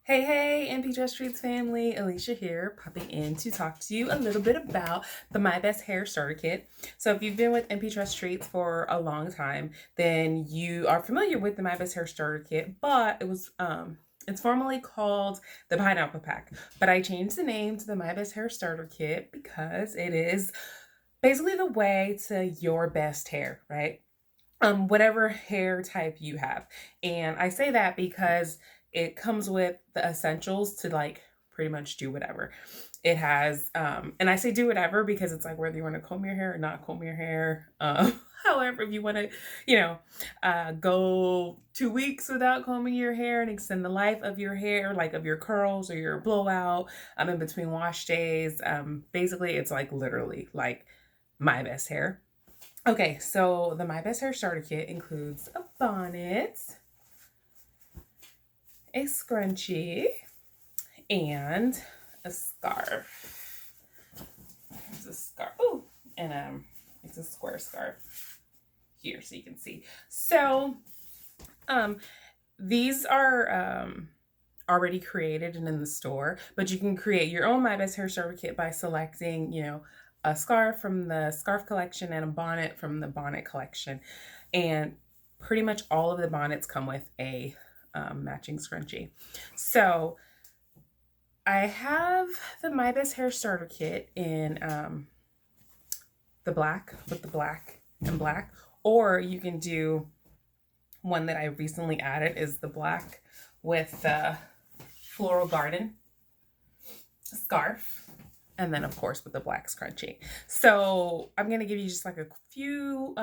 Hey, Nptresstreats family, Alicia here, popping in to talk to you a little bit about the My Best Hair Starter Kit. So if you've been with Nptresstreats for a long time, then you are familiar with the My Best Hair Starter Kit, but it's formally called the Pineapple Pack. But I changed the name to the My Best Hair Starter Kit because it is basically the way to your best hair, right? Whatever hair type you have. And I say that because it comes with the essentials to like pretty much do whatever. It has, and I say do whatever because it's like whether you want to comb your hair or not comb your hair. However, if you want to, go 2 weeks without combing your hair and extend the life of your hair, like of your curls or your blowout, in between wash days. Basically, it's like literally like my best hair. Okay, so the My Best Hair Starter Kit includes a bonnet, a scrunchie, and a scarf. There's a scarf. Oh, and it's a square scarf here so you can see. So, these are already created and in the store, but you can create your own My Best Hair Starter Kit by selecting, a scarf from the scarf collection and a bonnet from the bonnet collection. And pretty much all of the bonnets come with a matching scrunchie. So I have the My Best Hair Starter Kit in the black with the black and black, or you can do one that I recently added is the black with the floral garden scarf, and then of course with the black scrunchie. So I'm gonna give you just like a few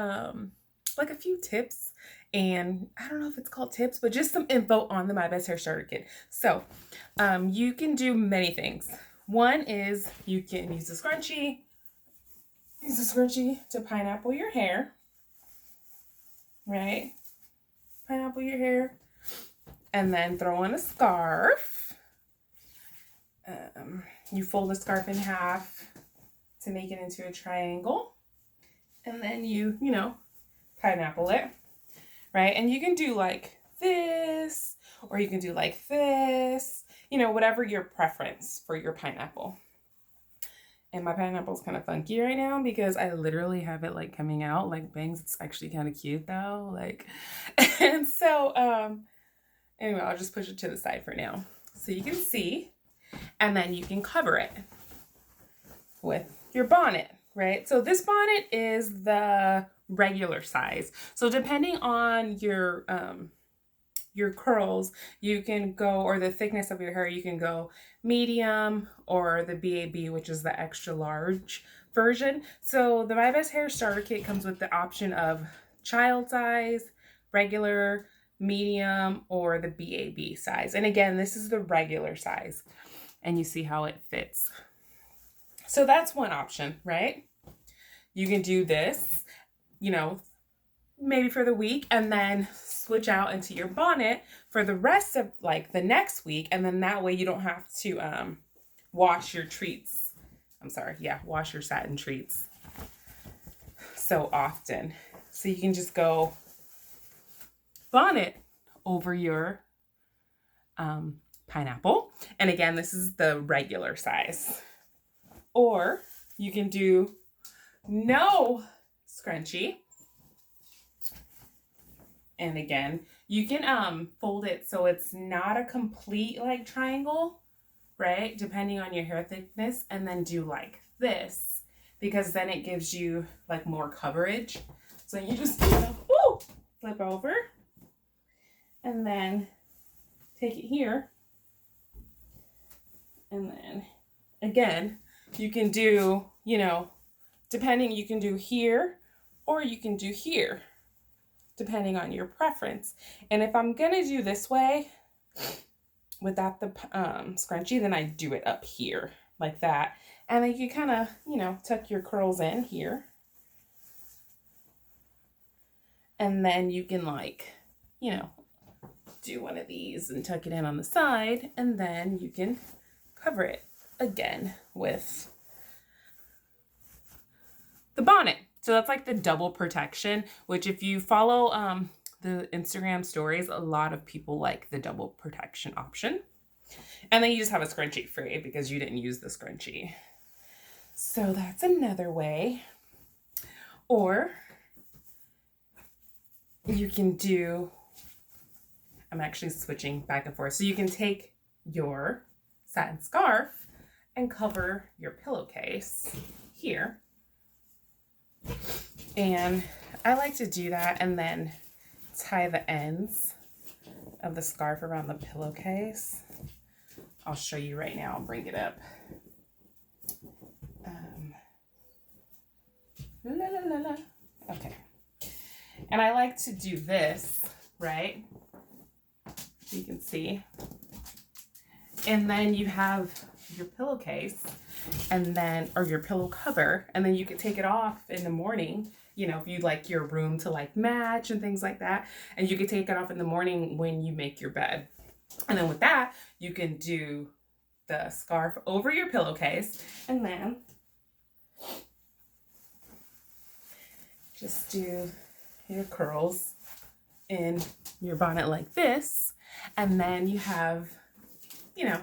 tips, and I don't know if it's called tips, but just some info on the My Best Hair Starter Kit. So you can do many things. One is you can use the scrunchie to pineapple your hair, right? Pineapple your hair, and then throw on a scarf. You fold the scarf in half to make it into a triangle, and then you pineapple it, right? And you can do like this, or you can do like this, whatever your preference for your pineapple. And my pineapple is kind of funky right now because I literally have it like coming out like bangs. It's actually kind of cute though, like, and so anyway, I'll just push it to the side for now so you can see. And then you can cover it with your bonnet, right? So this bonnet is the regular size. So depending on your curls, you can go, or the thickness of your hair, you can go medium or the BAB, which is the extra large version. So the My Best Hair Starter Kit comes with the option of child size, regular, medium, or the BAB size. And again, this is the regular size. And you see how it fits. So that's one option, right? You can do this, maybe for the week, and then switch out into your bonnet for the rest of like the next week. And then that way you don't have to wash your treats. Wash your satin treats so often. So you can just go bonnet over your pineapple. And again, this is the regular size. Or you can do no scrunchie. And again, you can fold it so it's not a complete like triangle, right? Depending on your hair thickness, and then do like this, because then it gives you like more coverage. So you just flip over and then take it here. And then again, you can do, depending, you can do here or you can do here, depending on your preference. And if I'm going to do this way without the scrunchie, then I do it up here like that. And then you kind of, tuck your curls in here. And then you can do one of these and tuck it in on the side. And then you can cover it again with the bonnet. So that's like the double protection, which if you follow the Instagram stories, a lot of people like the double protection option. And then you just have a scrunchie free because you didn't use the scrunchie. So that's another way. Or you can do, I'm actually switching back and forth. So you can take your satin scarf and cover your pillowcase here. And I like to do that and then tie the ends of the scarf around the pillowcase. I'll show you right now. I'll bring it up. Okay. And I like to do this, right? You can see. And then you have your pillowcase and then, or your pillow cover, and then you can take it off in the morning, you know, if you like your room to like match and things like that. And you can take it off in the morning when you make your bed. And then with that, you can do the scarf over your pillowcase and then just do your curls in your bonnet like this. And then you have, you know,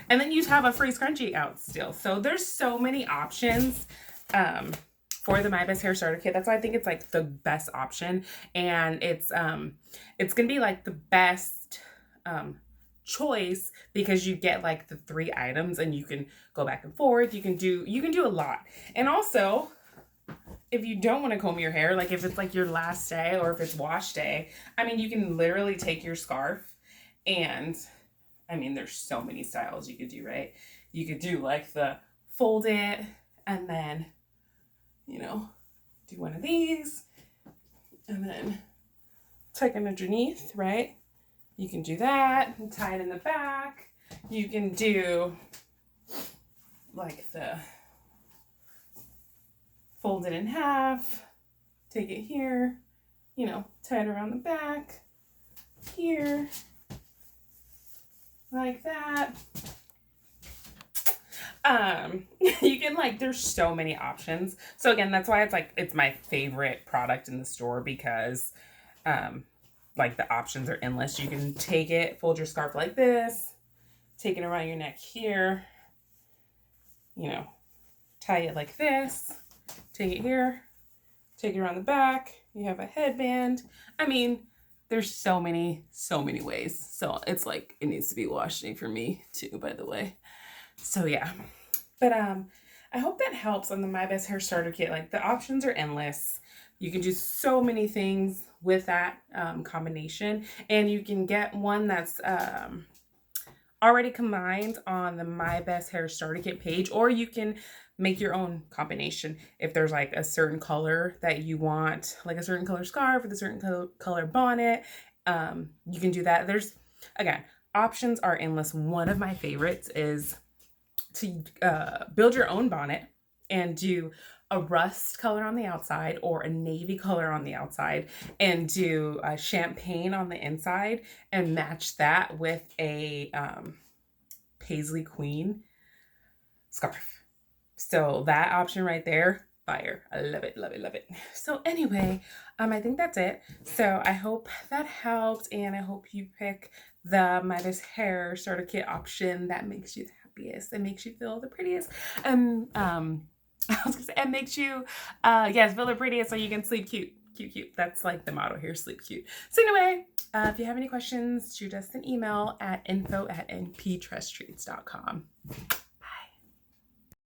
and then you have a free scrunchie out still. So there's so many options for the My Best Hair Starter Kit. That's why I think it's like the best option. And it's going to be like the best choice because you get like the 3 items and you can go back and forth. You can do a lot. And also, if you don't want to comb your hair, like if it's like your last day or if it's wash day, I mean, you can literally take your scarf and, I mean, there's so many styles you could do, right? You could do like the fold it and then, you know, do one of these and then tuck it underneath, right? You can do that and tie it in the back. You can do like the fold it in half, take it here, you know, tie it around the back, here, like that. You can like, there's so many options. So again, that's why it's like, it's my favorite product in the store because, like the options are endless. You can take it, fold your scarf like this, take it around your neck here, you know, tie it like this, take it here, take it around the back. You have a headband. I mean, there's so many ways. So it's like, it needs to be wash day for me too, by the way. So yeah, but I hope that helps on the My Best Hair Starter Kit. Like the options are endless. You can do so many things with that combination, and you can get one that's already combined on the My Best Hair Starter Kit page, or you can make your own combination. If there's like a certain color that you want, like a certain color scarf with a certain color bonnet, you can do that. There's, again, options are endless. One of my favorites is to build your own bonnet and do a rust color on the outside or a navy color on the outside and do a champagne on the inside and match that with a Paisley Queen scarf. So that option right there, fire. I love it, love it, love it. So anyway, I think that's it. So I hope that helped, and I hope you pick the My Best Hair Starter Kit option that makes you the happiest and makes you feel the prettiest. And I was gonna say, it makes you yes, feel the prettiest so you can sleep cute. Cute. That's like the motto here, sleep cute. So anyway, if you have any questions, shoot us an email at info@nptresstreats.com.